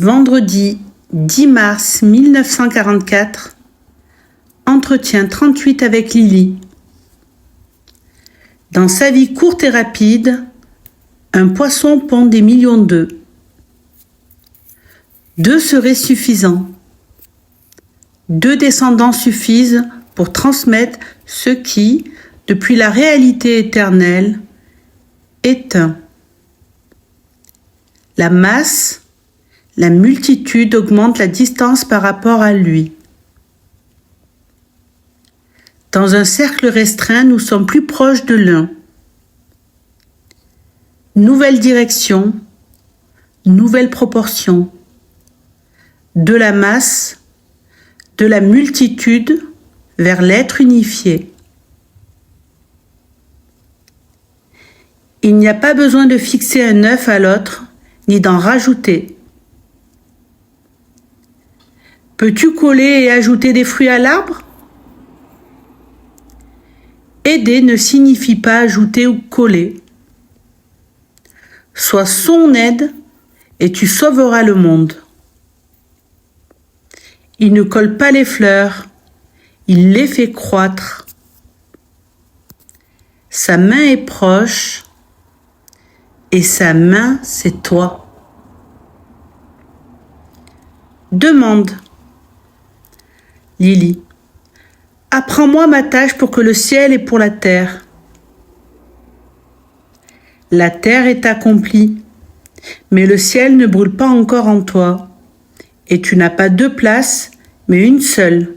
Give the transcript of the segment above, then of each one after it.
Vendredi 10 mars 1944, entretien 38 avec Lily. Dans sa vie courte et rapide, un poisson pond des millions d'œufs. 2 seraient suffisants. 2 descendants suffisent pour transmettre ce qui, depuis la réalité éternelle, est un. La masse, la multitude augmente la distance par rapport à lui. Dans un cercle restreint, nous sommes plus proches de l'un. Nouvelle direction, nouvelle proportion. De la masse, de la multitude vers l'être unifié. Il n'y a pas besoin de fixer un œuf à l'autre, ni d'en rajouter. Peux-tu coller et ajouter des fruits à l'arbre ? Aider ne signifie pas ajouter ou coller. Sois son aide et tu sauveras le monde. Il ne colle pas les fleurs, il les fait croître. Sa main est proche et sa main, c'est toi. Demande. Lily. Apprends-moi ma tâche pour que le ciel est pour la terre. La terre est accomplie, mais le ciel ne brûle pas encore en toi. Et tu n'as pas 2 places, mais une seule,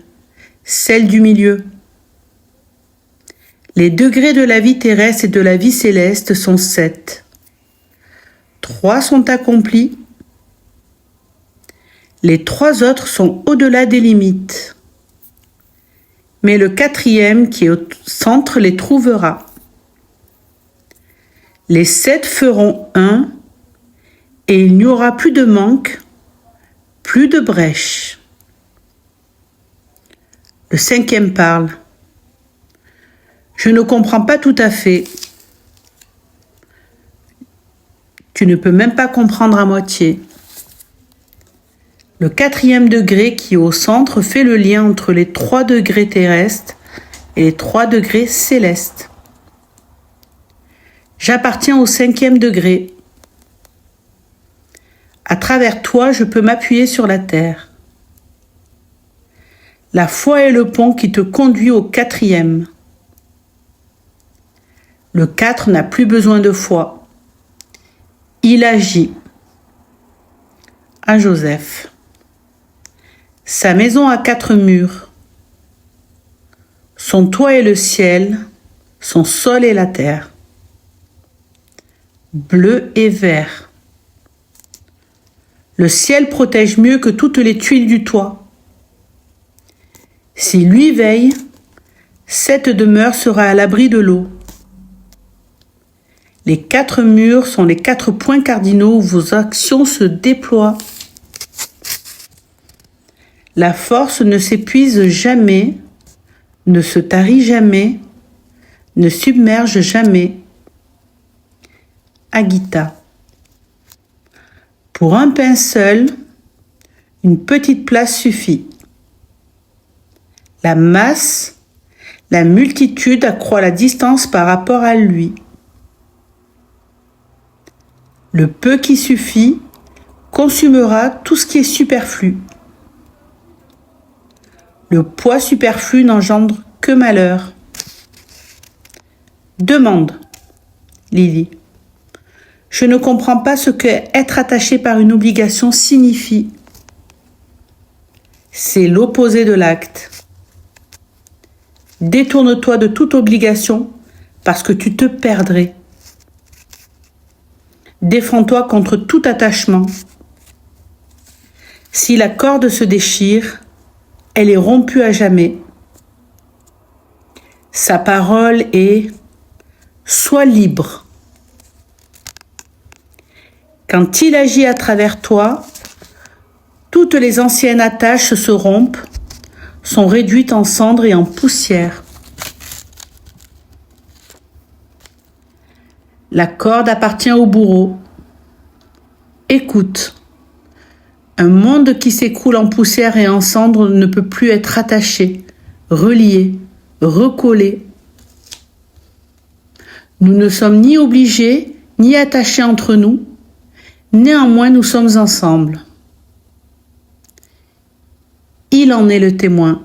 celle du milieu. Les degrés de la vie terrestre et de la vie céleste sont 7. 3 sont accomplis. Les 3 autres sont au-delà des limites. Mais le 4e qui est au centre les trouvera. Les 7 feront 1 et il n'y aura plus de manque, plus de brèche. Le 5e parle. Je ne comprends pas tout à fait. Tu ne peux même pas comprendre à moitié. Le 4e degré qui est au centre fait le lien entre les 3 degrés terrestres et les 3 degrés célestes. J'appartiens au 5e degré. À travers toi, je peux m'appuyer sur la terre. La foi est le pont qui te conduit au 4e. Le 4 n'a plus besoin de foi. Il agit. À Joseph. Sa maison a 4 murs. Son toit est le ciel, son sol est la terre. Bleu et vert. Le ciel protège mieux que toutes les tuiles du toit. Si lui veille, cette demeure sera à l'abri de l'eau. Les 4 murs sont les 4 points cardinaux où vos actions se déploient. La force ne s'épuise jamais, ne se tarit jamais, ne submerge jamais. Agita. Pour un pain seul, une petite place suffit. La masse, la multitude accroît la distance par rapport à lui. Le peu qui suffit consumera tout ce qui est superflu. Le poids superflu n'engendre que malheur. Demande. Lily. Je ne comprends pas ce que être attaché par une obligation signifie. C'est l'opposé de l'acte. Détourne-toi de toute obligation parce que tu te perdrais. Défends-toi contre tout attachement. Si la corde se déchire, elle est rompue à jamais. Sa parole est « Sois libre ». Quand il agit à travers toi, toutes les anciennes attaches se rompent, sont réduites en cendres et en poussière. La corde appartient au bourreau. Écoute. Un monde qui s'écroule en poussière et en cendres ne peut plus être attaché, relié, recollé. Nous ne sommes ni obligés, ni attachés entre nous. Néanmoins, nous sommes ensemble. Il en est le témoin.